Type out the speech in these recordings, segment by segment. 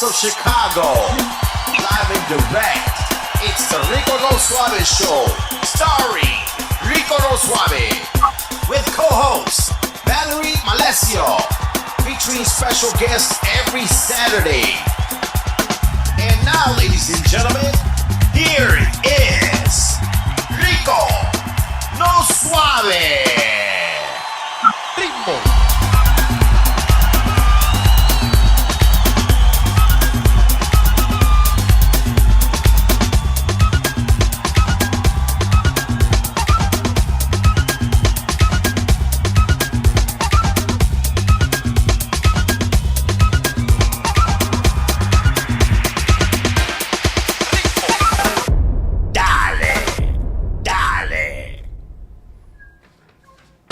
Of Chicago, live and direct. It's the Rico No Suave Show, starring Rico No Suave, with co-host Valerie Malesio, featuring special guests every Saturday. And now, ladies and gentlemen, here is Rico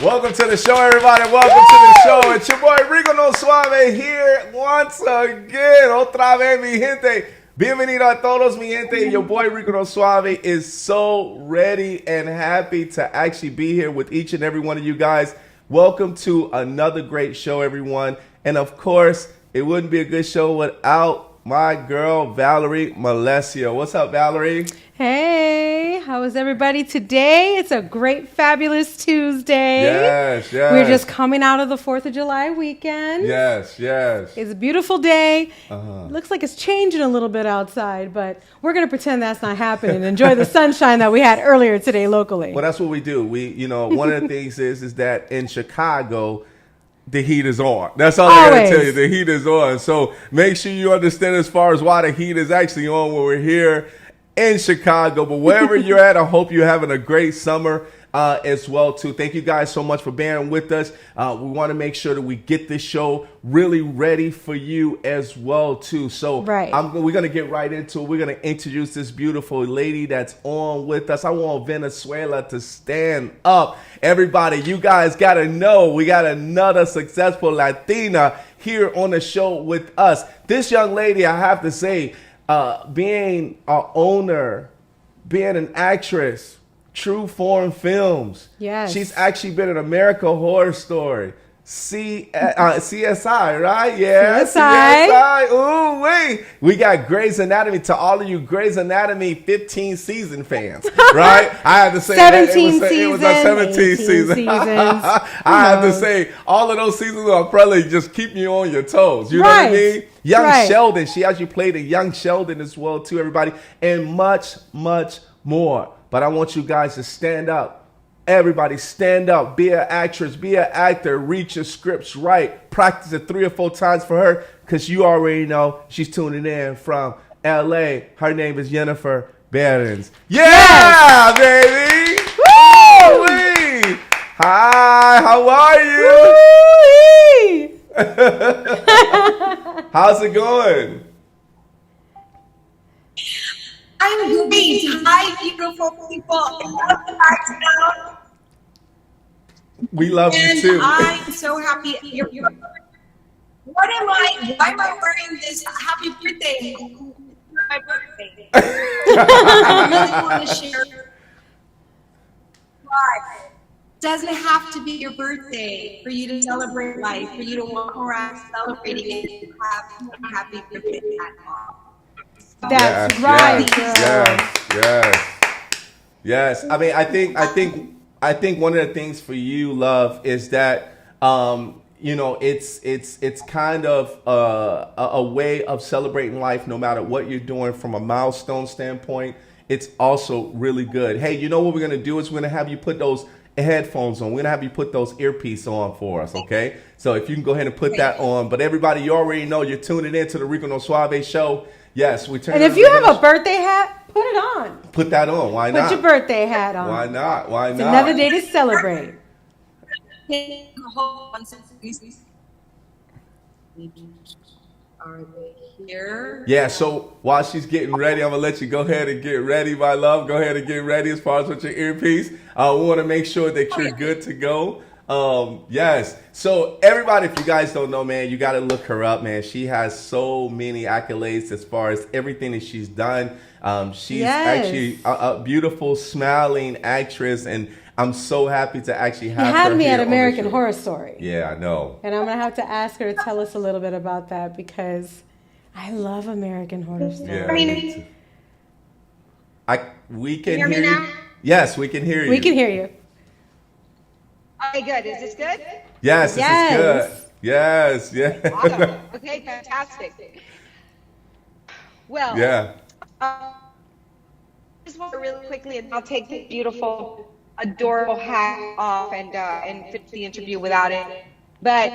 Welcome to the show, everybody. Welcome to the show. It's your boy Rico No Suave here once again. Otra vez, mi gente. Bienvenido a todos, mi gente. Your boy Rico No Suave is so ready and happy to actually be here with each and every one of you guys. Welcome to another great show, everyone. And of course, it wouldn't be a good show without my girl, Valerie Malesio. What's up, Valerie? Hey, how is everybody today? It's a great, fabulous Tuesday. Yes. We're just coming out of the 4th of July weekend. Yes. It's a beautiful day. Looks like it's changing a little bit outside, but we're going to pretend that's not happening and enjoy the sunshine that we had earlier today locally. Well, that's what we do. One of the things is that in Chicago, the heat is on. That's all I gotta tell you. The heat is on. So make sure you understand as far as why the heat is actually on when we're here in Chicago. But wherever you're at, I hope you're having a great summer as well too. Thank you guys so much for bearing with us. We want to make sure that we get this show really ready for you as well too. So we're gonna get right into it. We're gonna introduce this beautiful lady that's on with us. I want Venezuela to stand up. Everybody, you guys gotta know we got another successful Latina here on the show with us. This young lady, I have to say, being an owner, being an actress, True Form Films. Yes. She's actually been in American Horror Story. CSI, right? Yeah. CSI. Ooh, wait. We got Grey's Anatomy. To all of you Grey's Anatomy 15 season fans, right? I have to say 17 that it was a 17 season. I have to say all of those seasons will probably just keep you on your toes. You know what I mean? Young Sheldon. She actually played a young Sheldon as well too, everybody, and much, much more. But I want you guys to stand up. Everybody stand up. Be an actress. Be an actor. Read your scripts right. Practice it 3 or 4 times for her because you already know she's tuning in from L.A. Her name is Yeniffer Behrens. Yeah, baby. Woo! Hi, how are you? How's it going? I'm great. Hi, beautiful people. I love the background. We love you too. I'm so happy. Why am I wearing this happy birthday? My birthday. I really want to share why. It doesn't have to be your birthday for you to celebrate life, for you to walk around celebrating it and have a happy birthday at all. That's right. Yes. I mean, I think one of the things for you, love, is that it's kind of a way of celebrating life, no matter what you're doing from a milestone standpoint. It's also really good. Hey, you know what we're gonna do is we're gonna have you put those headphones on. We're gonna have you put those earpiece on for us, okay? So if you can go ahead and put that on. But everybody, you already know you're tuning in to the Rico No Suave show. Yes, we turn. And if you have a birthday hat, put it on. Put that on. Why not? Put your birthday hat on. Why not? It's another day to celebrate. Are they here? Yeah, so while she's getting ready, I'm going to let you go ahead and get ready, my love. Go ahead and get ready as far as with your earpiece. We want to make sure that you're good to go. Yes. So everybody, if you guys don't know, man, you got to look her up, man. She has so many accolades as far as everything that she's done. She's actually a beautiful, smiling actress, and I'm so happy to actually have her. You had me at American Horror Story. Yeah, I know. And I'm going to have to ask her to tell us a little bit about that because I love American Horror Story. Yeah, we can hear me you. now? Yes, we can hear you. We can hear you. Okay, good. Is this good? Yes, this is good. Yes, yeah. Awesome. Okay, fantastic. Well, yeah. Just want to really quickly, and I'll take the beautiful, adorable hat off and finish the interview without it. But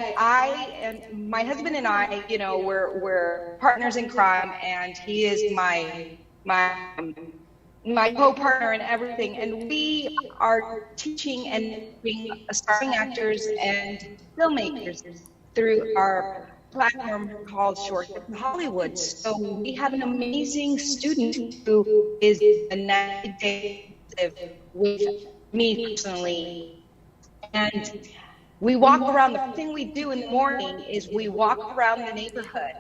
my husband and I, we're partners in crime, and he is my co-partner in everything, and we are teaching and being aspiring actors and filmmakers through our platform called Short in Hollywood. So we have an amazing student who is a 90-day with me personally, And we walk around, the thing we do in the morning is we walk around the neighborhood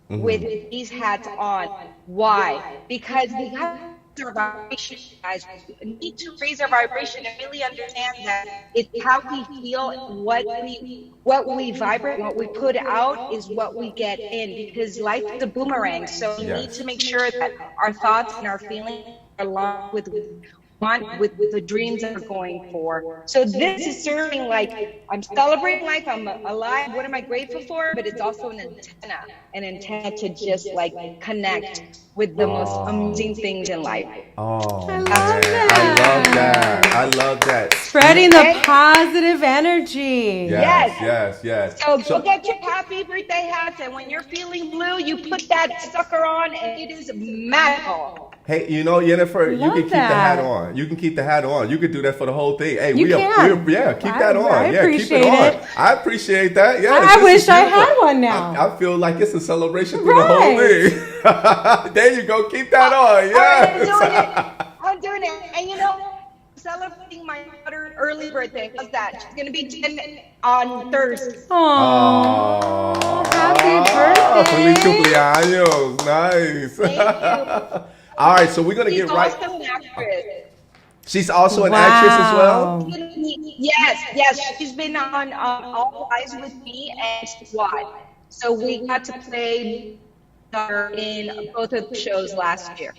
with these hats on. Why? Because we have our vibration, guys. We need to raise our vibration and really understand that it's how we feel, what we vibrate, what we put out is what we get in, because life is a boomerang. So we need to make sure that our thoughts and our feelings are aligned with the dreams that we're going for. So this is serving like, I'm celebrating life, I'm alive, what am I grateful for? But it's also an antenna to just like connect with the most amazing things in life. Oh, I man. love that. I love that. Spreading the positive energy. Yes. So go get your happy birthday hats, and when you're feeling blue, you put that sucker on, and it is magical. Hey, you know, Yeniffer, you Love can keep the that. hat on. You can keep the hat on. You can do that for the whole thing. Hey, You can. keep that on. I Yeah, keep appreciate it on. it. I appreciate that. Yeah, I wish I had one now. I feel like it's a celebration through the whole thing. There you go. Keep that on. Yes. I'm doing it. And you know, celebrating my daughter's early birthday. How's that? She's going to be 10 on Thursday. Oh, happy Feliz birthday. cumpleaños. Nice. Thank you. All right, so we're going to She's get right. also an actress. She's also an actress as well? Yes. She's been on All Eyes with Me and Suave. So we got to play her in both of the shows last year.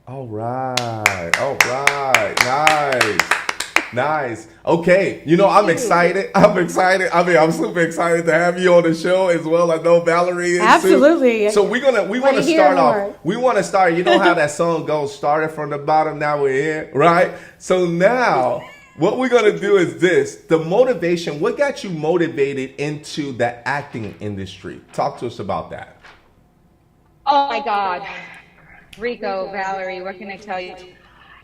All right. Nice. Okay. You know, I'm excited. I mean, I'm super excited to have you on the show as well. I know Valerie is Absolutely. too. So we want to hear start more. off. We want to start. You know how that song goes, started from the bottom, now we're here, right? So now what we're going to do is this. The motivation, what got you motivated into the acting industry? Talk to us about that. Oh my God. Rico, Valerie, what can I tell you?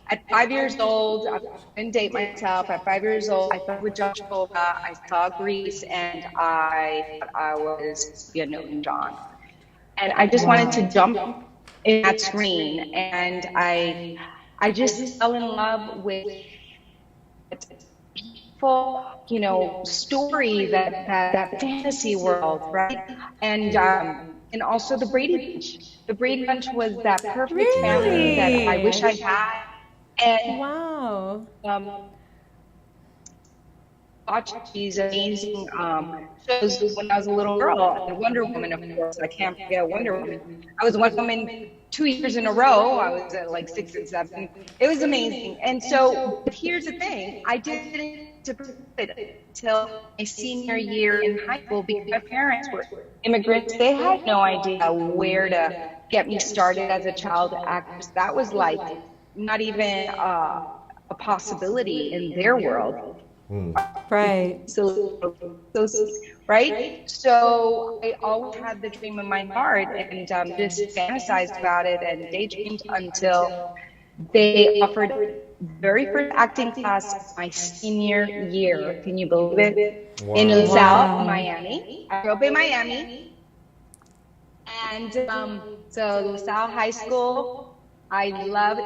At 5 years old, I didn't date myself. At 5 years old, I fell with Josh Boga. I saw Grease, and I thought I was Newton-John. And I just wanted to jump in that screen. And I just fell in love with people, story, that fantasy world, right? And also the Brady Bunch. The Brady Bunch was that perfect family that I wish I had. And Wow. watched these amazing shows when I was a little girl. And Wonder Woman, of course, I can't forget Wonder Woman. I was Wonder Woman 2 years in a row. I was at like 6 and 7. It was amazing. And so, but here's the thing: I didn't it until my senior year in high school because my parents were immigrants. They had no idea where to get me started as a child actress. That was like not even a possibility in their world. Right. So right. So I always had the dream in my heart and just fantasized about it and daydreamed until they offered very first acting class my senior year. Can you believe it? Wow. In LaSalle, Miami. I grew up in Miami. And so LaSalle High School, I love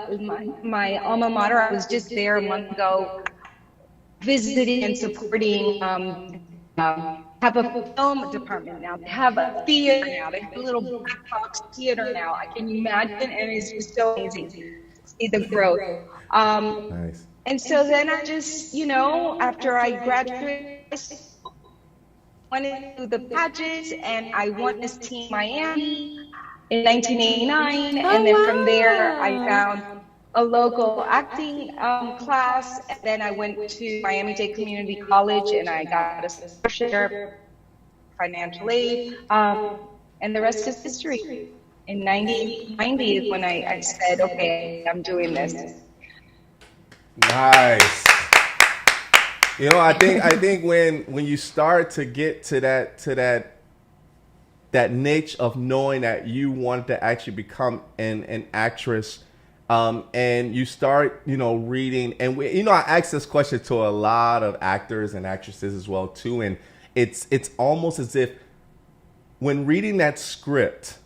my alma mater. I was just there a month ago visiting and supporting, have a film department now, they have a theater now, they have a little black box theater now. I can imagine, and it's just so amazing to see the growth. Nice. And so then I just, after I graduated, went into the pageants, and I won Miss Teen Miami in 1989, and then from there I found a local acting class, and then I went to Miami-Dade Community College, and I got a scholarship, financial aid, and the rest is history. In 1990 is when I said, okay, I'm doing this. Nice. I think when you start to get to that niche of knowing that you want to actually become an actress, and you start, reading, and I ask this question to a lot of actors and actresses as well too, and it's almost as if when reading that script,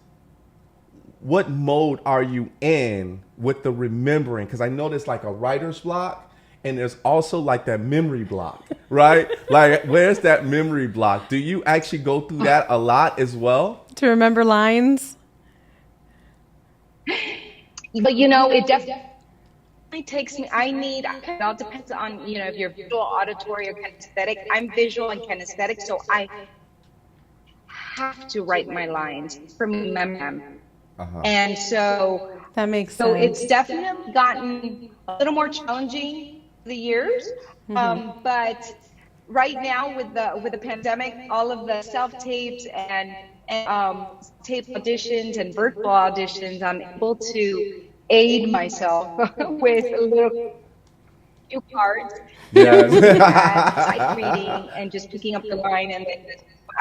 what mode are you in with the remembering? Because I know there's like a writer's block, and there's also like that memory block. right? Like, where's that memory block? Do you actually go through that a lot as well? To remember lines? But it definitely takes me. It all depends on if you're visual, auditory, or kinesthetic. I'm visual and kinesthetic, so I have to write my lines for me to remember them. And so that makes sense. So it's definitely gotten a little more challenging the years, but right now with the pandemic, all of the self tapes and tape auditions and virtual auditions, I'm able to aid myself with little cue cards, sight reading, and just picking up the line and then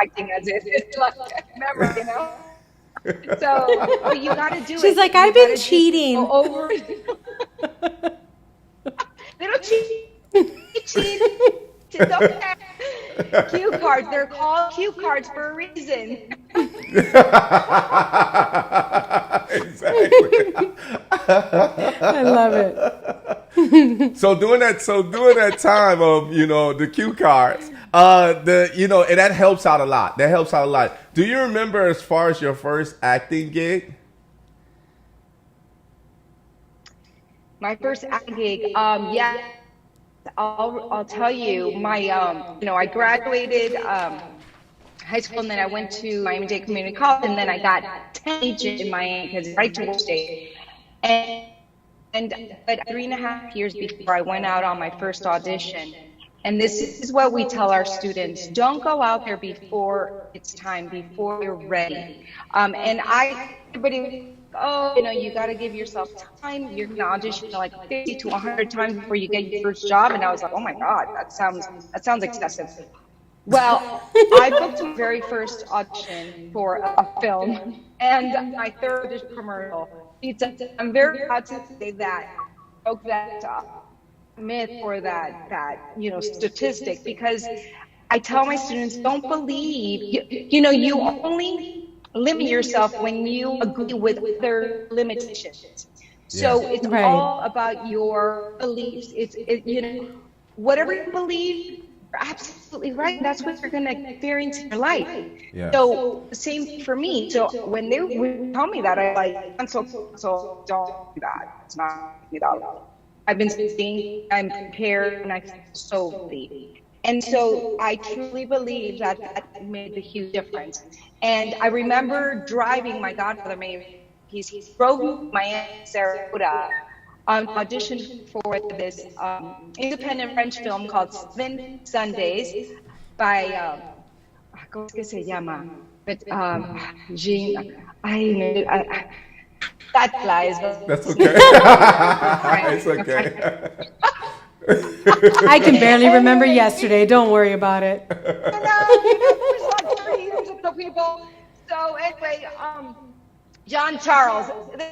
acting as if it's like memory, So, but you got to do it. She's like, I've been cheating. Over. They don't cheat. It's okay. Cue cards. They're called cue cards for a reason. Exactly. I love it. So during that time of the cue cards, and that helps out a lot. That helps out a lot. Do you remember as far as your first acting gig? My first acting gig, yeah. I'll tell you, my I graduated high school, and then I went to Miami-Dade Community College, and then I got 10 agents in Miami because it's right to work state. But 3.5 years before I went out on my first audition. And this is what we tell our students: don't go out there before it's time, before you're ready. Everybody, you got to give yourself time. You're going to audition like 50 to 100 times before you get your first job. And I was like, oh my God, that sounds excessive. Well, I booked my very first audition for a film and my third audition commercial. I'm very proud to say that I broke that myth or that statistic, because I tell my students, don't believe you only limit yourself when you agree with their limitations. So it's all about your beliefs. Whatever you believe, you're absolutely right. That's what you're going to experience in your life. Yeah. So same for me. So when they would tell me that, I'm like, so don't do that. It's not me that. I've been thinking, I'm prepared, and I so believe. And so I truly believe that made a huge difference. And I remember driving, my godfather, he drove me to Miami, Sarasota, auditioned for this independent French film called 7 Sundays by, ¿cómo es que se llama? But, Jean, that flies. That's okay. It's okay. I can barely remember yesterday. Don't worry about it. There's like 3 years ago, people. So anyway, John Charles, and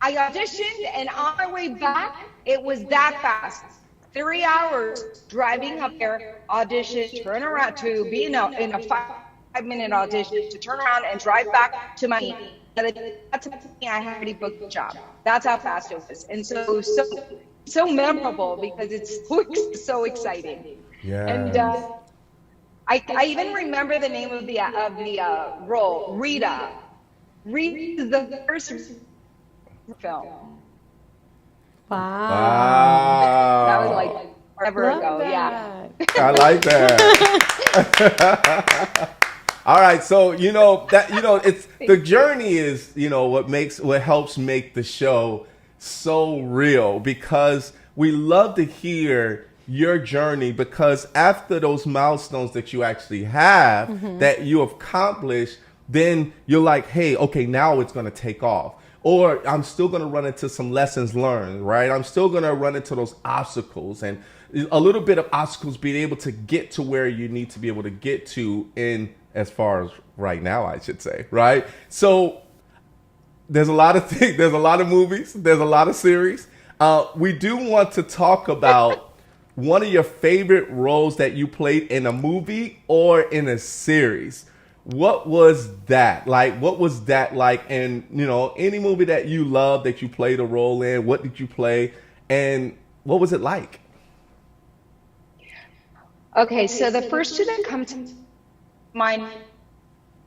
I auditioned, and on my way back, it was that fast. 3 hours driving up there, audition, turn around to be in a 5-minute audition, to turn around and drive back to my. That's I had already booked the job. That's how fast it was, and so memorable because it's so exciting. Yeah. And I even remember the name of the role, Rita. Rita is the first film. Wow. That was like forever ago. That. Yeah. I like that. All right, so it's the journey is what helps make the show so real, because we love to hear your journey, because after those milestones that you actually have that you have accomplished, then you're like, hey, okay, now it's going to take off. Or I'm still going to run into some lessons learned, right? I'm still going to run into those obstacles, and a little bit of obstacles, being able to get to where you need to be able to get to in as far as right now, I should say, right? So there's a lot of things, there's a lot of movies, there's a lot of series. We do want to talk about one of your favorite roles that you played in a movie or in a series. What was that like? What was that like? And any movie that you love that you played a role in, what did you play? And what was it like? Okay, so the first two that come to mind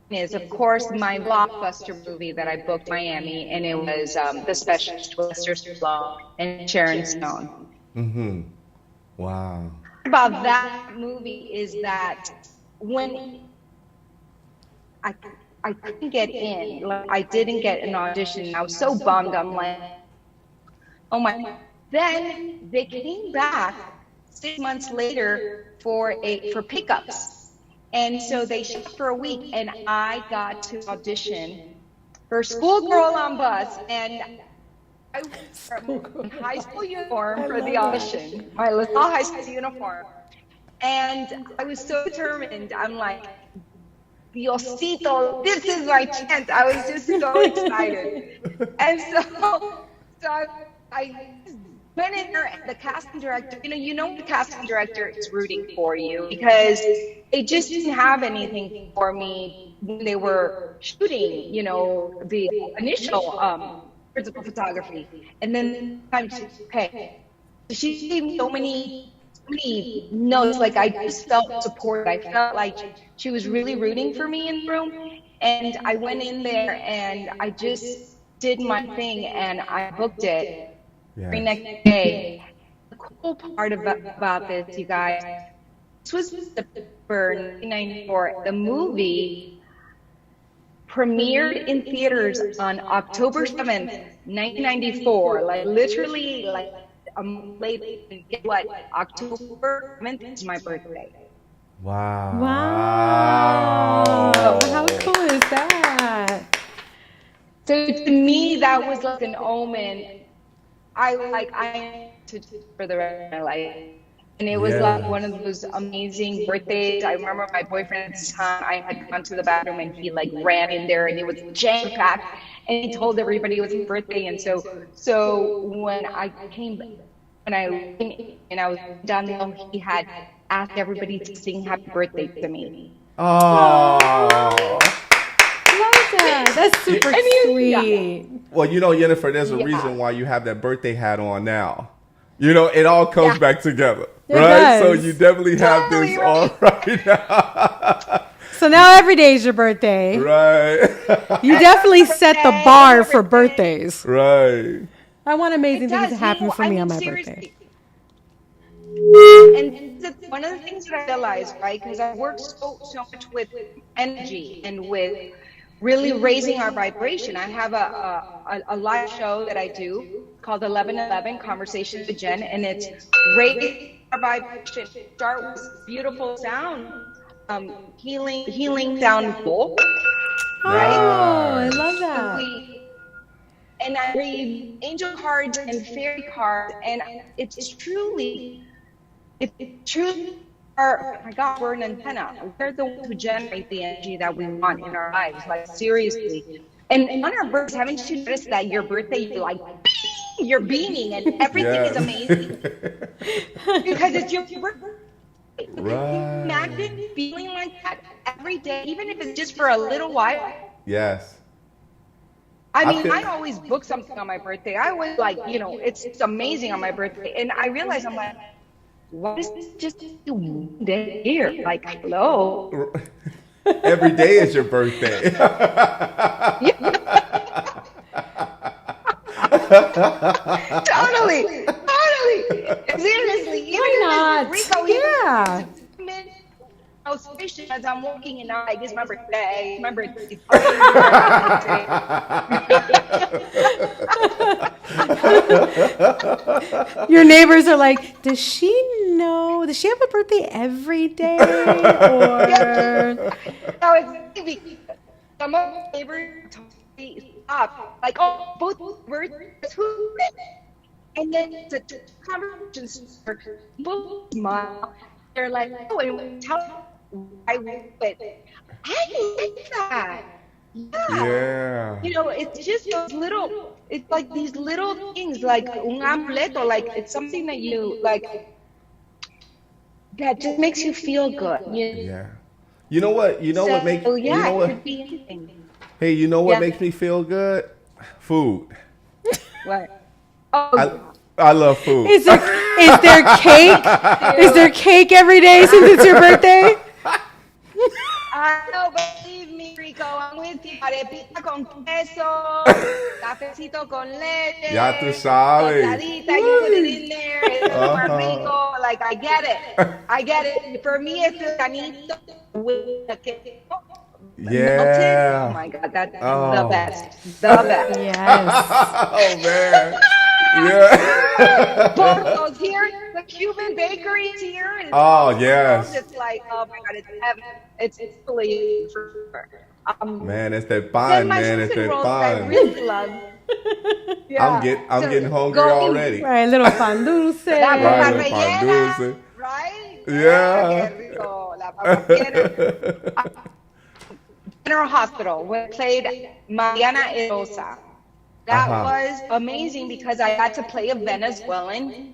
is, of course, my blockbuster movie that I booked Miami, and it was The Specialist with Sylvester Stallone and Sharon Stone. Mm-hmm. Wow. About that movie is that when I couldn't get in, like I didn't get an audition. I was so bummed. I'm like, oh my. Then they came back 6 months later for pickups. And so they shot for a week, and I got to audition for Schoolgirl on Bus, and I wore my high school uniform for the audition, my LaSalle high school uniform. And I was so determined. I'm like, Diosito, this is my chance. I was just so excited. And so I went in there, and the casting director, you know the casting director is rooting for you because they just didn't have anything for me when they were shooting, the initial principal photography. And then I'm just, okay. She gave me so many notes. Like, I just felt support. I felt like she was really rooting for me in the room. And I went in there and I just did my thing and I booked it. The next day. The cool part about this, you guys, this was September 1994. The movie premiered in theaters on October 7th, 1994. Like literally, like a month later. Guess what? October 7th is my birthday. Wow. Wow. How cool is that? So to me, that was like an omen. I for the rest of my life. And it was like one of those amazing birthdays. I remember my boyfriend at the time, I had gone to the bathroom and he like ran in there and it was jam-packed and he told everybody it was his birthday. And so when I was down the hall, he had asked everybody to sing happy birthday to me. Oh. That's super sweet. Well, Yeniffer, there's a reason why you have that birthday hat on now. It all comes back together, right? So you definitely have this on right now. So now every day is your birthday. Right. You definitely set the bar for birthdays. Right. I want amazing things to happen for me on my birthday. And one of the things that I realized, right, because I work so much with energy and with really raising our vibration. I have a live show that I do called 1111 Conversations with Jen, and it's raising our vibration. Start with beautiful sound, healing sound bowl. Right? Oh, I love that. And I read angel cards and fairy cards, and it's truly oh my God, we're an antenna. We're the ones who generate the energy that we want in our lives, like seriously. And on our birthdays, haven't you noticed that your birthday, you're like, you're beaming and everything is amazing? Because it's your birthday. Right. Imagine feeling like that every day, even if it's just for a little while. Yes. I always book something on my birthday. I always it's amazing on my birthday. And I realize I'm like, what is this just one day here? Like, hello. Every day is your birthday. Totally. Seriously. Why not? Rico, yeah. As I'm walking and I'm like, it's my birthday. It's my birthday. Your neighbors are like, does she know? Does she have a birthday every day? Or No, it's maybe some of my neighbors stop. Like, oh, both birthdays. Who? And then the conversations both smile. They're like, oh, and we tell I like that. Yeah. It's just those little, it's like these little things, like un amuleto, like it's something that you, like, that just makes you feel good. Yeah. You know what makes, it could be anything. Hey, what makes me feel good? Food. What? Oh, I love food. Is there cake? Is there cake every day since it's your birthday? I know, believe me, Rico, I'm with you. Arepita con queso, cafecito con leche, Ya tú sabes. tostadita, you put it in there, it's more rico. Like, I get it. For me, it's the canito with the queso. Yeah. Oh my God, that's the best. The best. Yes. Oh man. Yeah. Portos here, the Cuban bakeries here. Oh yes. It's like, oh my God, it's heaven. It's really for sure. Man, it's that Then pan, my man. It's chicken that rolls I pan. really love. Yeah. I'm So, getting hungry going- already. Right, little pan dulce. La Right, papa little pan rellena, dulce. right? Yeah. Qué rico, la papa rellena. General Hospital, we played Mariana Erosa. That was amazing because I got to play a Venezuelan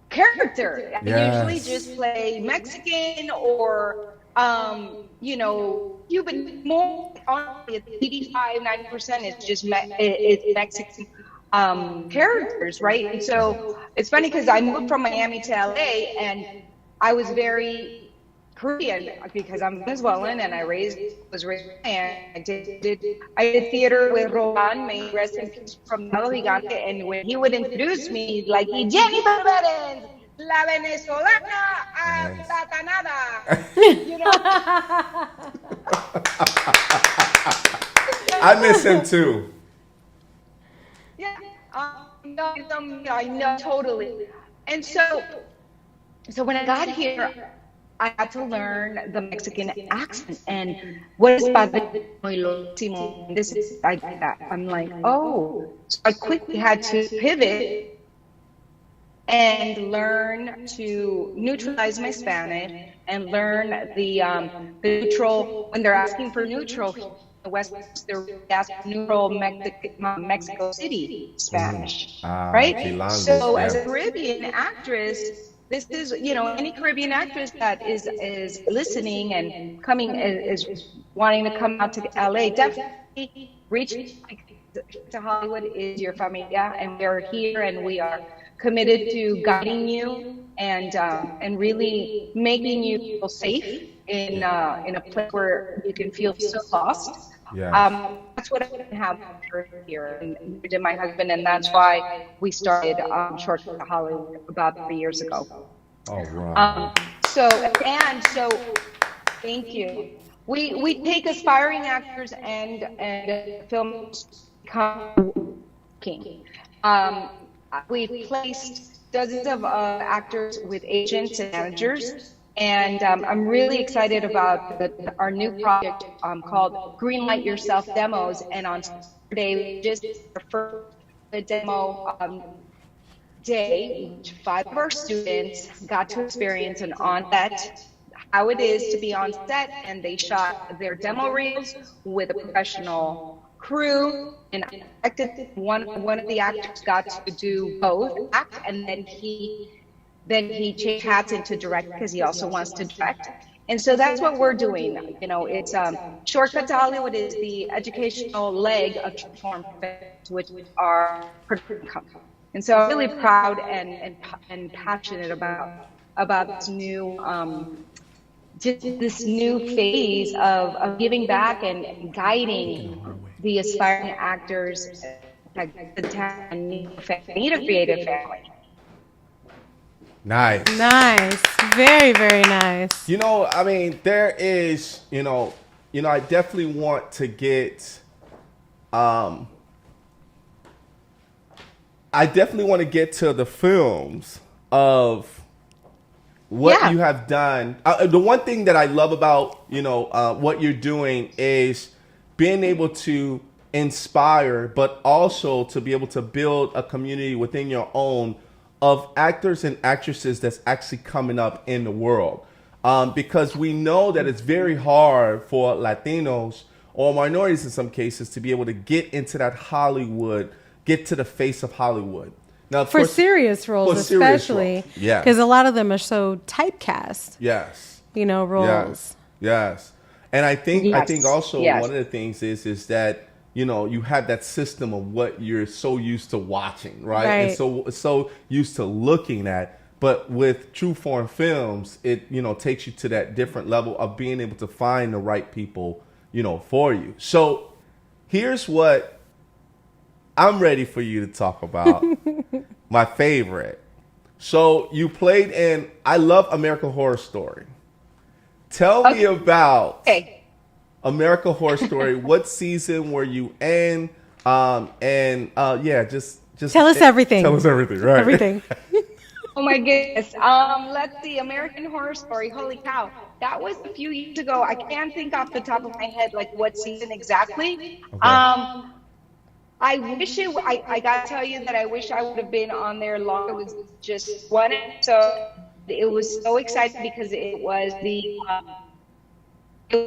character. I usually Yes. just play Mexican or, Cuban. More, honestly, it's 85-90% is just it's Mexican characters, right? And so it's funny because I moved from Miami to LA and I was very Korean because I'm Venezuelan and I was raised and I did theater with Roland, may he rest in peace, from Malo Gigante, and when he would introduce me, like, y Yeniffer Behrens, la venezolana aplatanada, you know. I miss him too. Yeah, I know totally. And so when I got here, I had to learn the Mexican accent and what is padrísimo. This is like that. I'm like, oh, so I quickly had to pivot and learn to neutralize my Spanish and learn the neutral when they're asking for neutral. In the West, they're asking neutral Mexico City Spanish, right? Chilango, So as yeah. a Caribbean actress. This is, any Caribbean actress that is listening and coming is wanting to come out to LA. Definitely reach to Hollywood is your familia, and we're here and we are committed to guiding you and really making you feel safe in a place where you can feel so lost. Yeah. That's what I have here, and we did my husband, and that's why we started Shortcut to Hollywood about 3 years ago. All right. So thank you. We take aspiring actors and films become king. We've placed dozens of actors with agents and managers. And I'm really excited about our new project called Greenlight Yourself Demos. And on Saturday, we just referred the demo day, which 5 of our students got to experience an on-set, how it is to be on set. And they shot their demo reels with a professional crew. And one of the actors got to do both act, and then he changed hats into direct because he also wants to direct. And so that's what we're doing. It's Shortcut to Hollywood is the educational leg of Transform Films, which are production company. And so I'm really proud and passionate about this new phase of giving back and guiding the aspiring actors that need a creative family. Nice. Very, very nice. I mean, there is, I definitely want to get, to the films of what you have done. The one thing that I love about, what you're doing is being able to inspire, but also to be able to build a community within your own of actors and actresses that's actually coming up in the world. Because we know that it's very hard for Latinos or minorities in some cases to be able to get into that Hollywood, get to the face of Hollywood. Now, of course, serious roles, especially. Yeah. Because a lot of them are so typecast. Yes. Roles. Yes. And I think also one of the things is that you had that system of what you're so used to watching, right? And so used to looking at. But with true form films, it, takes you to that different level of being able to find the right people, for you. So here's what I'm ready for you to talk about. My favorite. So you played in, I love American Horror Story. Tell me about American Horror Story. What season were you in? Just tell us everything. Tell us everything, right? Everything. Oh my goodness. Let's see. American Horror Story. Holy cow. That was a few years ago. I can't think off the top of my head like what season exactly. Okay. I wish I gotta tell you that I wish I would have been on there longer. It was just one episode. It was so exciting because it was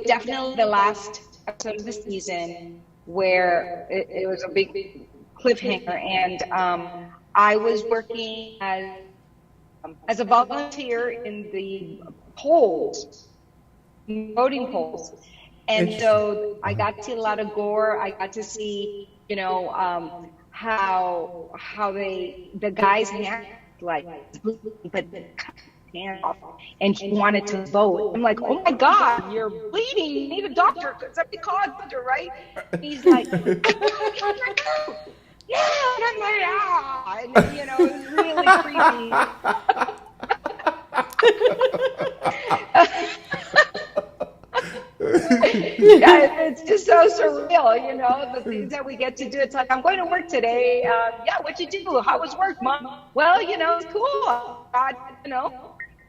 definitely the last episode of the season where it was a big cliffhanger, and I was working as a volunteer in the polls, voting polls. And so I got to see a lot of gore. I got to see, how the guy's hand, like, but hand off, and he wanted to vote. I'm like, oh my God, you're bleeding. You need a doctor. Somebody call a doctor, right? He's like, yeah, and I'm like, and it was really creepy. Yeah, it's just so surreal, the things that we get to do. It's like, I'm going to work today. Yeah, what'd you do? How was work, Mom? Well, it's cool. God,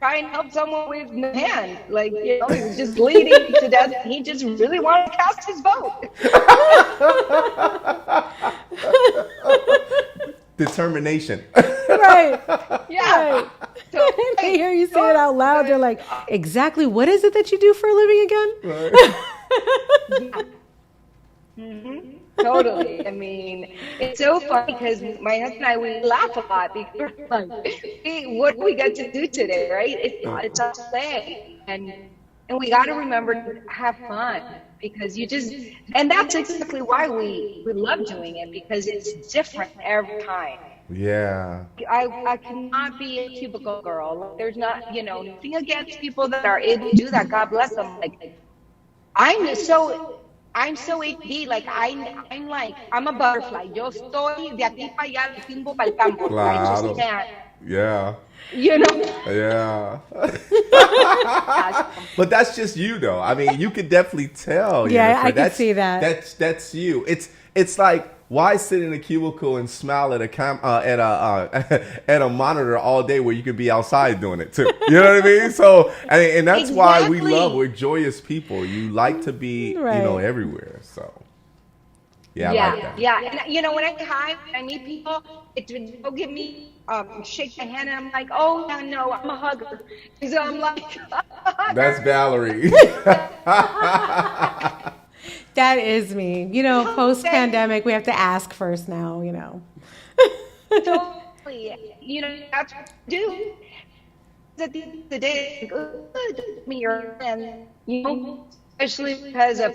try and help someone with no hand. Like, he was just bleeding to death. He just really wanted to cast his vote. Determination. Right. Yeah. Right. So, they hear you say it out loud. They're like, exactly what is it that you do for a living again? Right. Mm-hmm. Totally. I mean, it's so funny because my husband and I, we laugh a lot because we're like, hey, what do we got to do today, right? It's a play. And we got to remember to have fun, because and that's exactly why we love doing it, because it's different every time. Yeah. I cannot be a cubicle girl. There's not, nothing against people that are able to do that. God bless them. Like, I'm so AD. Like, I'm a butterfly. Yo estoy de aquí para allá, de timbo para el campo. Claro. I just can't. Yeah. Yeah. But that's just you, though. I mean, you could definitely tell. Yeah, I can see that. That's you. It's like, why sit in a cubicle and smile at at a monitor all day where you could be outside doing it too? You know what I mean? So, and that's why we're joyous people. You like to be, everywhere. So, yeah, I like that. Yeah. And when I meet people, they'll give me shake my hand, and I'm like, oh yeah, no, I'm a hugger. So I'm like, that's Valerie. That is me. Post-pandemic, we have to ask first now, Totally. That's what I do. At the end of the day, me your friend, especially because of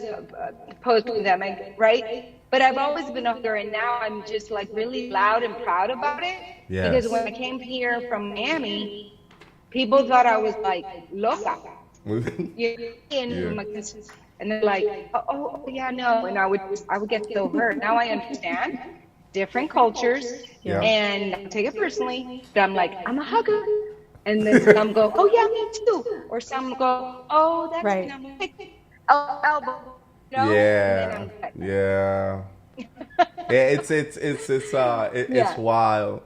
post-pandemic, right? But I've always been up there, and now I'm just like really loud and proud about it. Yes. Because when I came here from Miami, people thought I was like loca. And they're like, oh yeah, no. And I would get so hurt. Now I understand different cultures, and I take it personally. But I'm like, I'm a hugger. And then some go, oh yeah, me too. Or some go, oh, that's right. Elbow. Yeah. It's wild.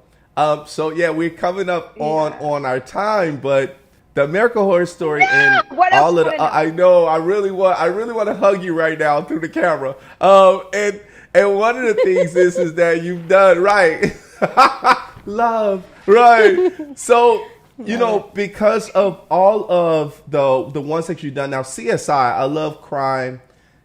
So yeah, we're coming up on our time, but the American Horror Story and all of the, I know, I really want to hug you right now through the camera. And one of the things is that you've done right, love, right. So because of all of the ones that you've done now, CSI, I love crime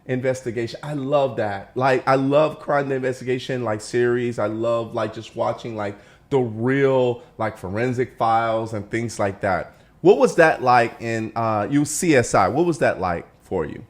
investigation. I love that. Like, I love crime investigation, like series. I love like just watching like the real like forensic files and things like that. What was that like in CSI? What was that like for you?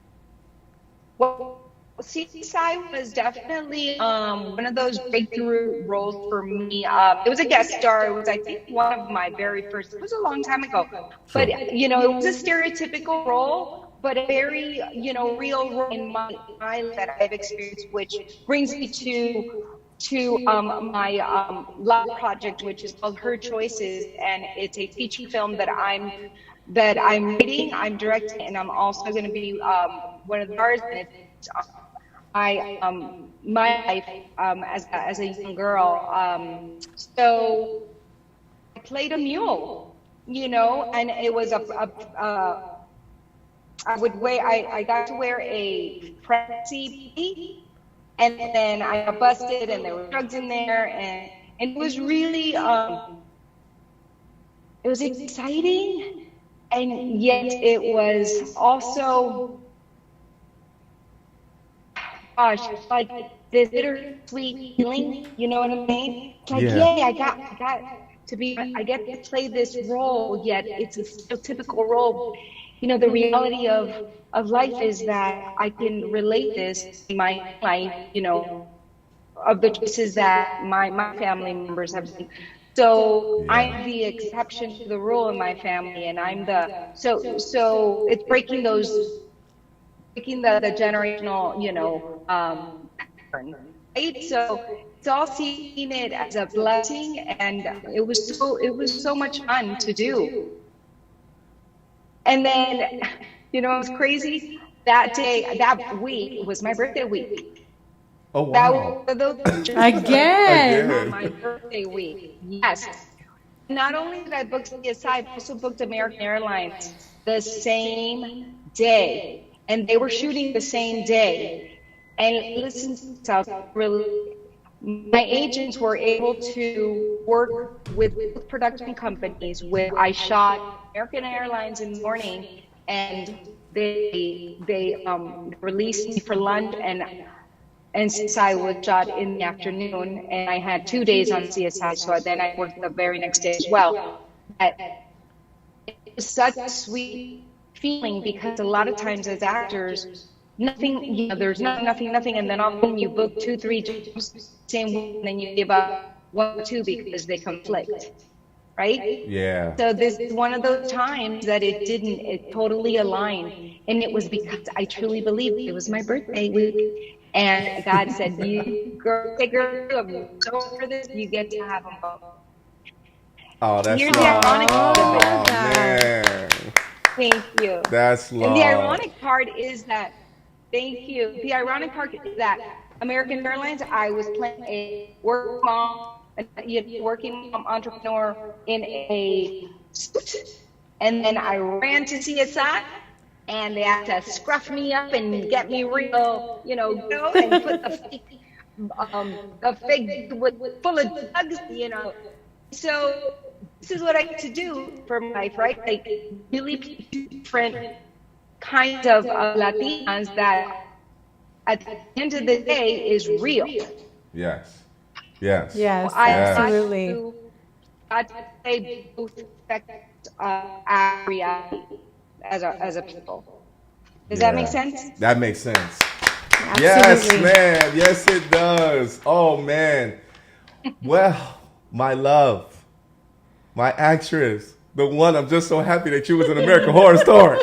Well, CSI was definitely one of those breakthrough roles for me. It was a guest star. It was, I think, one of my very first. It was a long time ago, Sure. but you know, it was a stereotypical role, but a very, you know, real role in my life that I've experienced, which brings me to my love project, which is called Her Choices, and it's a feature film that I'm writing, I'm directing, and I'm also going to be one of the stars. And it's my life as a young girl. So I played a mule, you know, and it was I got to wear a pregnancy bee, and then I got busted, and there were drugs in there, and it was really it was exciting, and yet it was also, gosh, like this bittersweet feeling. You know what I mean? It's like, Yeah. yay, I get to play this role, yet it's a stereotypical role. You know, the reality of life is that I can relate this in my life, you know, of the choices that my family members have made. So Yeah. I'm the exception to the rule in my family, and I'm so it's breaking the generational, you know, pattern, right? So it's all seeing it as a blessing, and it was so much fun to do. And then, you know, it was crazy. That day, that week was my birthday week. Oh That wow. was those Again. on my birthday week. Yes. Not only did I book CSI, I also booked American Airlines the same day, and they were shooting the same day. And listen, South, really, my agents were able to work with production companies. Where I shot American Airlines in the morning, and they released me for lunch, and CSI was shot in the afternoon, and I had 2 days on CSI, so then I worked the very next day as well. But it was such a sweet feeling, because a lot of times as actors, nothing, you know, there's nothing, and then all of a sudden you book 2-3 jobs same week, and then you give up 1 or 2 because they conflict, right? Yeah. So this is one of those times that it totally aligned, and it was because I truly believed it was my birthday week. And God said, "You girl, take her to for this. You get to have them both." Oh, that's Here's the love. ironic part of it. Oh man, Thank you. that's And the love. ironic part is that, thank you. The ironic part is that American Airlines, I was playing a working mom entrepreneur in a suit, and then I ran to CSI. And they had to scruff me up and get me real, you know, and put the fake full of drugs, you know. So this is what I get to do for my life, right? Like really different kinds of Latinas that at the end of the day is real. Yes. Yes. Yes, I absolutely. got to say both affect our reality as a people. Does that make sense? That makes sense. Absolutely. Yes, man. Yes, it does. Oh, man. Well, my love, my actress, the one, I'm just so happy that you was an American Horror Story.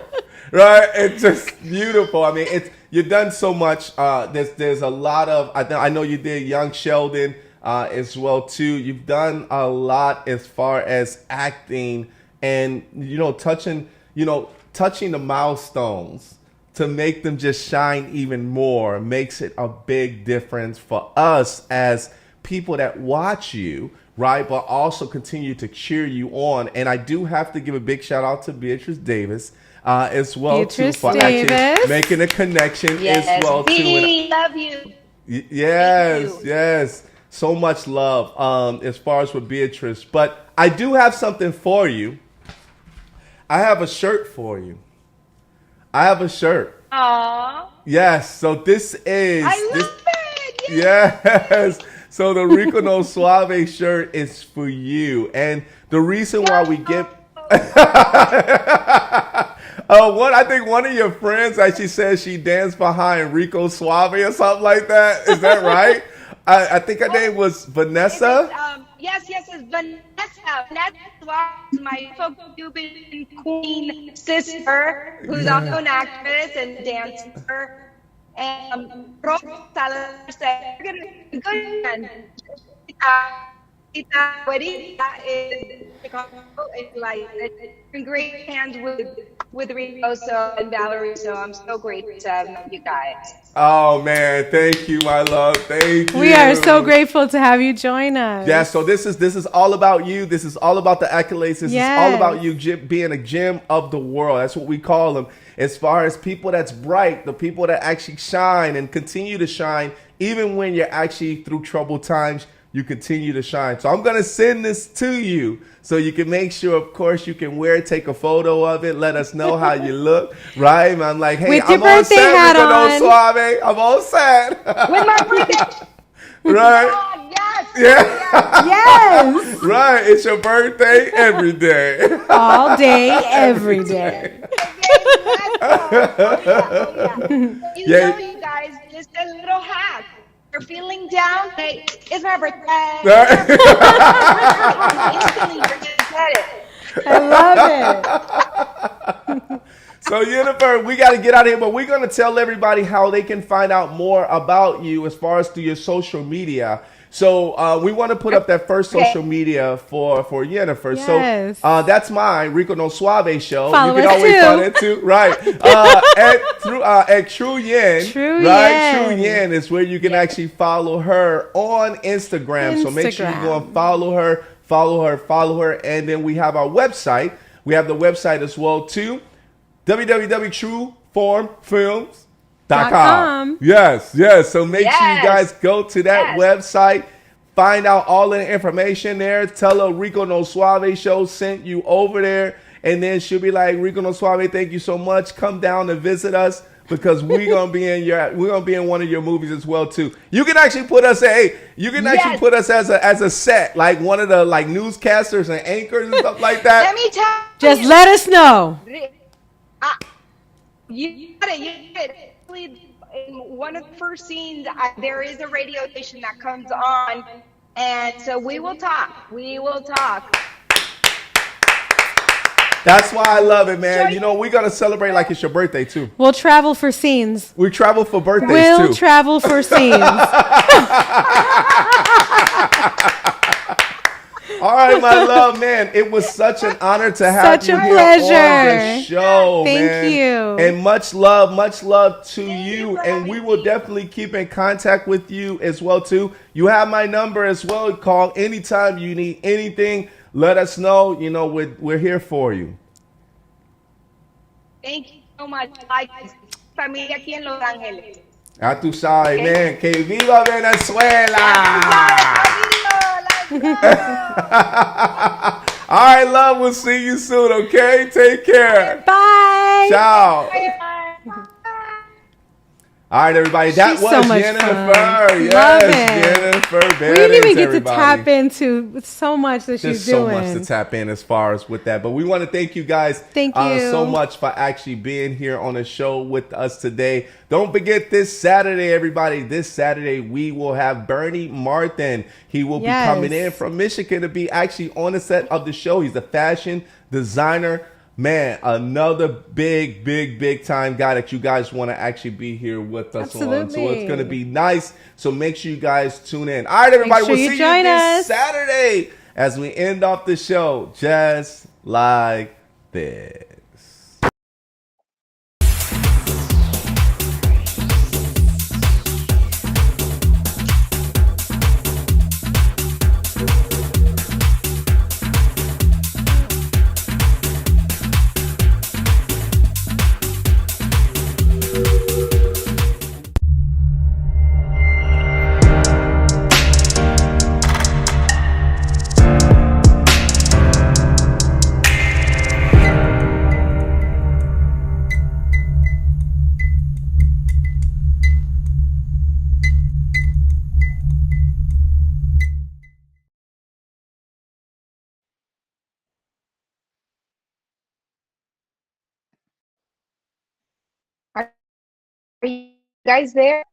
Right? It's just beautiful. I mean, you've done so much. There's a lot of, I know you did Young Sheldon as well, too. You've done a lot as far as acting and, you know, touching the milestones to make them just shine even more makes it a big difference for us as people that watch you, right? But also continue to cheer you on. And I do have to give a big shout out to Beatrice Davis as well, too, for actually making a connection as well, too. We love you. Yes, yes. So much love as far as with Beatrice. But I do have something for you. I have a shirt for you. I have a shirt. Aww. Yes. So this is. I love it. Yes. So the Rico No Suave shirt is for you, and the reason why we give. I think one of your friends actually said she danced behind Rico Suave or something like that. Is that right? I think her name was Vanessa. Yes, it's Vanessa. Vanessa Suave is my Cuban queen sister, who's also an actress and dancer. And Rosa Salazar said, "We're gonna go and Tita Guerita is Chicago, and like in great hands with Rico and Valerie. So I'm so grateful to have met you guys." Oh man, thank you, my love. Thank you. We are so grateful to have you join us. Yeah, so this is all about you. This is all about the accolades. This is all about you being a gem of the world. That's what we call them. As far as people that's bright, the people that actually shine and continue to shine, even when you're actually through troubled times, you continue to shine. So I'm going to send this to you so you can make sure, of course, you can wear it, take a photo of it, let us know how you look, right? And I'm like, hey, with I'm on set, Rico Suave. I'm on set. With my birthday. Right? Oh, yes. Yeah. Yes. Right. It's your birthday every day. All day, every day. You know, you guys, just a little hack. You're feeling down, hey, it's my birthday. Instantly forget it. I love it. So, Yeniffer, we got to get out of here, but we're going to tell everybody how they can find out more about you as far as through your social media. So, we want to put up that first social media for Yeniffer. Yes. So, that's my Rico No Suave show. Follow you can us always too. find it too. Right. At True Yen. True right? Yen. True Yen is where you can actually follow her on Instagram. So, make sure you go and follow her. And then we have our website. We have the website as well, too. www.trueformfilms.com. Yes. So make sure you guys go to that website, find out all of the information there. Tell her Rico No Suave show sent you over there, and then she'll be like, Rico No Suave, thank you so much. Come down and visit us because we're gonna be in one of your movies as well too. You can actually put us put us as a set, like one of the like newscasters and anchors and stuff like that. Let me tell Just you. let us know. You got it. In one of the first scenes, there is a radio station that comes on, and so we will talk. That's why I love it, man. You know, we're going to celebrate like it's your birthday, too. We'll travel for scenes. We travel for birthdays, We'll too. travel for scenes. All right, my love, man. It was such an honor to have Such you a here pleasure. on the show, Thank man. you. And much love to you. And we will definitely keep in contact with you as well, too. You have my number as well. Call anytime you need anything. Let us know. You know, we're here for you. Thank you so much. Like familia aquí en Los Ángeles. Ya tú sabes, man. Que viva Venezuela. All right, love. We'll see you soon, okay? Take care. Bye. Ciao. All right, everybody. That She's was so much Yeniffer. fun. Yes, Love it. Yeniffer. We didn't even get everybody. to tap into so much that There's she's so doing. much to tap in as far as with that. But we want to thank you guys Thank you. so much for actually being here on the show with us today. Don't forget this Saturday, everybody. This Saturday, we will have Bernie Martin. He will be coming in from Michigan to be actually on the set of the show. He's a fashion designer. Man, another big time guy that you guys want to actually be here with us on. So it's going to be nice. So make sure you guys tune in. All right, everybody. We'll see you this Saturday as we end off the show just like this. Are you guys there?